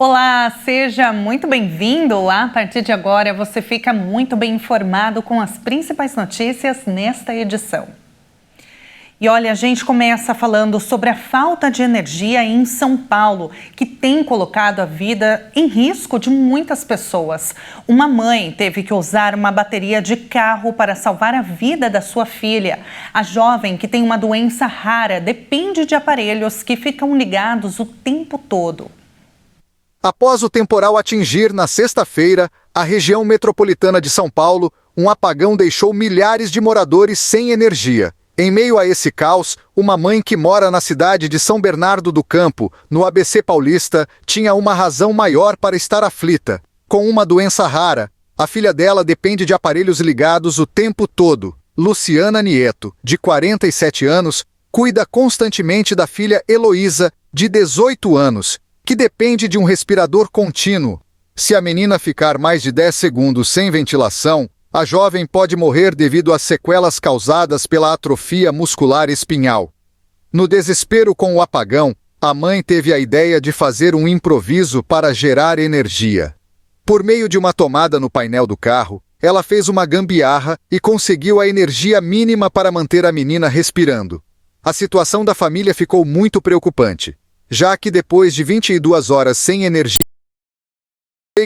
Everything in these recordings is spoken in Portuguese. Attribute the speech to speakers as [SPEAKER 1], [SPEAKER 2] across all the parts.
[SPEAKER 1] Olá, seja muito bem-vindo. A partir de agora, você fica muito bem informado com as principais notícias nesta edição. E olha, a gente começa falando sobre a falta de energia em São Paulo, que tem colocado a vida em risco de muitas pessoas. Uma mãe teve que usar uma bateria de carro para salvar a vida da sua filha. A jovem, que tem uma doença rara, depende de aparelhos que ficam ligados o tempo todo.
[SPEAKER 2] Após o temporal atingir na sexta-feira a região metropolitana de São Paulo, um apagão deixou milhares de moradores sem energia. Em meio a esse caos, uma mãe que mora na cidade de São Bernardo do Campo, no ABC Paulista, tinha uma razão maior para estar aflita. Com uma doença rara, a filha dela depende de aparelhos ligados o tempo todo. Luciana Nieto, de 47 anos, cuida constantemente da filha Heloísa, de 18 anos, que depende de um respirador contínuo. Se a menina ficar mais de 10 segundos sem ventilação, a jovem pode morrer devido às sequelas causadas pela atrofia muscular espinhal. No desespero com o apagão, a mãe teve a ideia de fazer um improviso para gerar energia. Por meio de uma tomada no painel do carro, ela fez uma gambiarra e conseguiu a energia mínima para manter a menina respirando. A situação da família ficou muito preocupante, já que depois de 22 horas sem energia,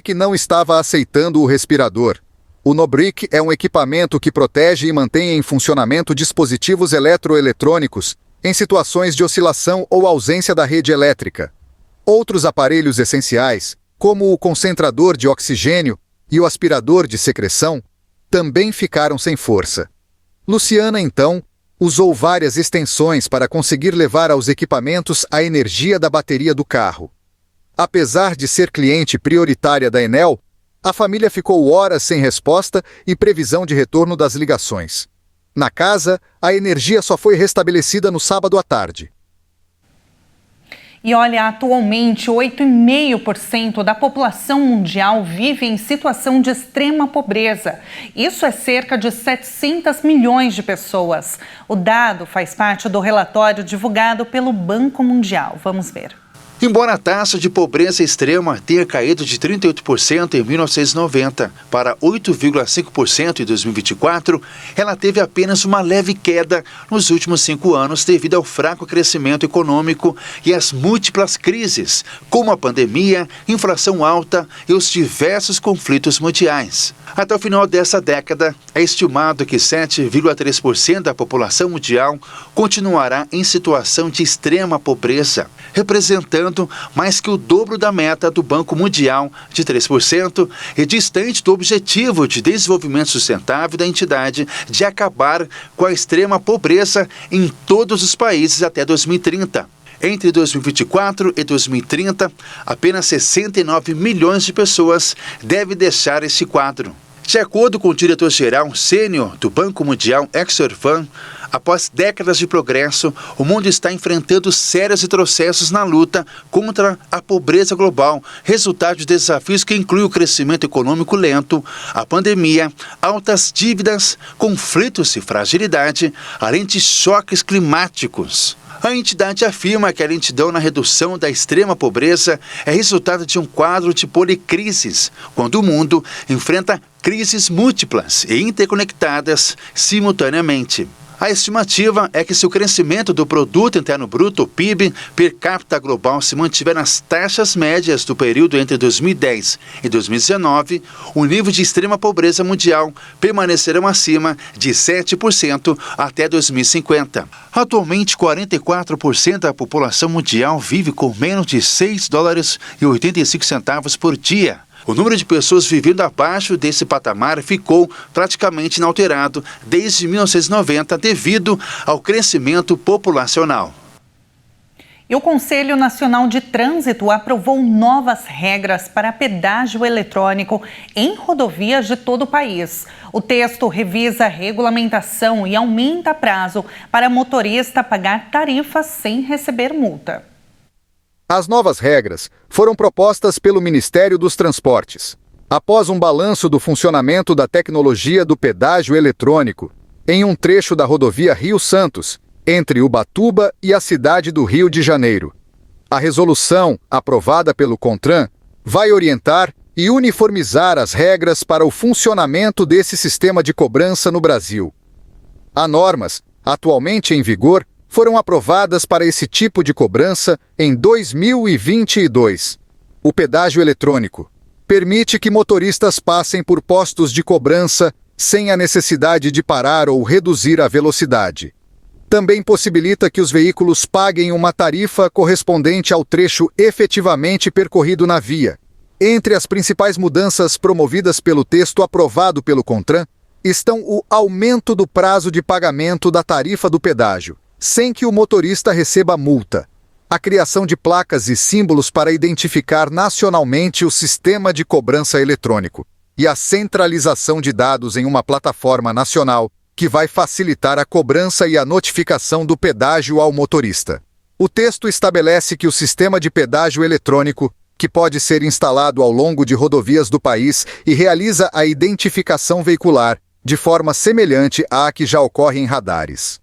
[SPEAKER 2] que não estava aceitando o respirador. O Nobrick é um equipamento que protege e mantém em funcionamento dispositivos eletroeletrônicos em situações de oscilação ou ausência da rede elétrica. Outros aparelhos essenciais, como o concentrador de oxigênio e o aspirador de secreção, também ficaram sem força. Luciana, então, usou várias extensões para conseguir levar aos equipamentos a energia da bateria do carro. Apesar de ser cliente prioritária da Enel, a família ficou horas sem resposta e previsão de retorno das ligações. Na casa, a energia só foi restabelecida no sábado à tarde.
[SPEAKER 1] E olha, atualmente 8,5% da população mundial vive em situação de extrema pobreza. Isso é cerca de 700 milhões de pessoas. O dado faz parte do relatório divulgado pelo Banco Mundial. Vamos ver.
[SPEAKER 3] Embora a taxa de pobreza extrema tenha caído de 38% em 1990 para 8,5% em 2024, ela teve apenas uma leve queda nos últimos 5 anos devido ao fraco crescimento econômico e às múltiplas crises, como a pandemia, inflação alta e os diversos conflitos mundiais. Até o final dessa década, é estimado que 7,3% da população mundial continuará em situação de extrema pobreza, representando mais que o dobro da meta do Banco Mundial de 3% e distante do objetivo de desenvolvimento sustentável da entidade de acabar com a extrema pobreza em todos os países até 2030. Entre 2024 e 2030, apenas 69 milhões de pessoas devem deixar esse quadro. De acordo com o diretor-geral sênior do Banco Mundial, Hector Van, após décadas de progresso, o mundo está enfrentando sérios retrocessos na luta contra a pobreza global, resultado de desafios que incluem o crescimento econômico lento, a pandemia, altas dívidas, conflitos e fragilidade, além de choques climáticos. A entidade afirma que a lentidão na redução da extrema pobreza é resultado de um quadro de policrises, quando o mundo enfrenta crises múltiplas e interconectadas simultaneamente. A estimativa é que se o crescimento do Produto Interno Bruto, o PIB, per capita global se mantiver nas taxas médias do período entre 2010 e 2019, o nível de extrema pobreza mundial permanecerá acima de 7% até 2050. Atualmente, 44% da população mundial vive com menos de $6,85 por dia. O número de pessoas vivendo abaixo desse patamar ficou praticamente inalterado desde 1990 devido ao crescimento populacional.
[SPEAKER 1] E o Conselho Nacional de Trânsito aprovou novas regras para pedágio eletrônico em rodovias de todo o país. O texto revisa a regulamentação e aumenta prazo para motorista pagar tarifas sem receber multa.
[SPEAKER 2] As novas regras foram propostas pelo Ministério dos Transportes, após um balanço do funcionamento da tecnologia do pedágio eletrônico, em um trecho da rodovia Rio-Santos, entre Ubatuba e a cidade do Rio de Janeiro. A resolução, aprovada pelo CONTRAN, vai orientar e uniformizar as regras para o funcionamento desse sistema de cobrança no Brasil. As normas, atualmente em vigor, foram aprovadas para esse tipo de cobrança em 2022. O pedágio eletrônico permite que motoristas passem por postos de cobrança sem a necessidade de parar ou reduzir a velocidade. Também possibilita que os veículos paguem uma tarifa correspondente ao trecho efetivamente percorrido na via. Entre as principais mudanças promovidas pelo texto aprovado pelo CONTRAN estão o aumento do prazo de pagamento da tarifa do pedágio, sem que o motorista receba multa, a criação de placas e símbolos para identificar nacionalmente o sistema de cobrança eletrônico e a centralização de dados em uma plataforma nacional que vai facilitar a cobrança e a notificação do pedágio ao motorista. O texto estabelece que o sistema de pedágio eletrônico, que pode ser instalado ao longo de rodovias do país e realiza a identificação veicular de forma semelhante à que já ocorre em radares.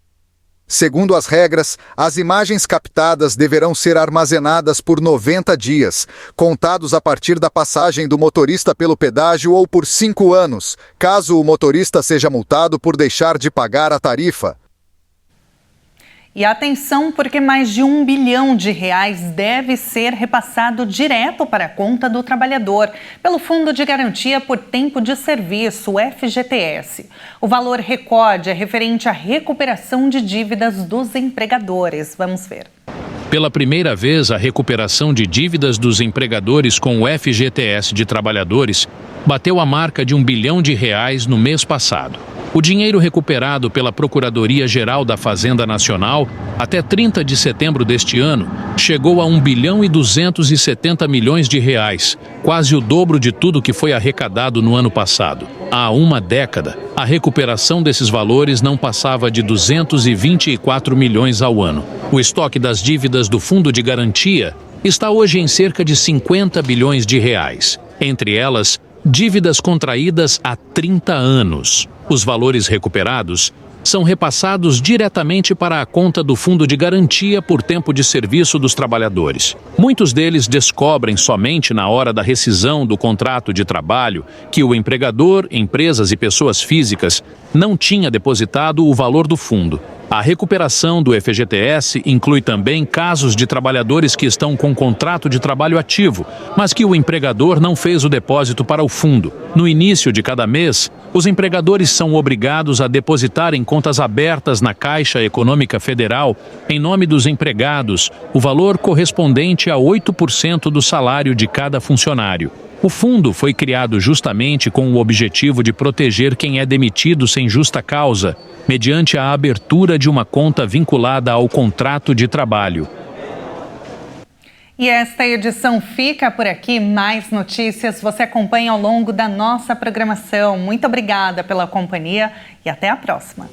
[SPEAKER 2] Segundo as regras, as imagens captadas deverão ser armazenadas por 90 dias, contados a partir da passagem do motorista pelo pedágio ou por 5 anos, caso o motorista seja multado por deixar de pagar a tarifa.
[SPEAKER 1] E atenção, porque mais de R$1 bilhão deve ser repassado direto para a conta do trabalhador pelo Fundo de Garantia por Tempo de Serviço, o FGTS. O valor recorde é referente à recuperação de dívidas dos empregadores. Vamos ver.
[SPEAKER 4] Pela primeira vez, a recuperação de dívidas dos empregadores com o FGTS de trabalhadores bateu a marca de R$1 bilhão no mês passado. O dinheiro recuperado pela Procuradoria-Geral da Fazenda Nacional até 30 de setembro deste ano chegou a R$1 bilhão e 270 milhões, quase o dobro de tudo que foi arrecadado no ano passado. Há uma década, a recuperação desses valores não passava de 224 milhões ao ano. O estoque das dívidas do Fundo de Garantia está hoje em cerca de 50 bilhões de reais. Entre elas, dívidas contraídas há 30 anos. Os valores recuperados são repassados diretamente para a conta do Fundo de Garantia por Tempo de Serviço dos trabalhadores. Muitos deles descobrem somente na hora da rescisão do contrato de trabalho que o empregador, empresas e pessoas físicas não tinha depositado o valor do fundo. A recuperação do FGTS inclui também casos de trabalhadores que estão com contrato de trabalho ativo, mas que o empregador não fez o depósito para o fundo. No início de cada mês, os empregadores são obrigados a depositar em contas abertas na Caixa Econômica Federal, em nome dos empregados, o valor correspondente a 8% do salário de cada funcionário. O fundo foi criado justamente com o objetivo de proteger quem é demitido sem justa causa, mediante a abertura de uma conta vinculada ao contrato de trabalho.
[SPEAKER 1] E esta edição fica por aqui. Mais notícias você acompanha ao longo da nossa programação. Muito obrigada pela companhia e até a próxima.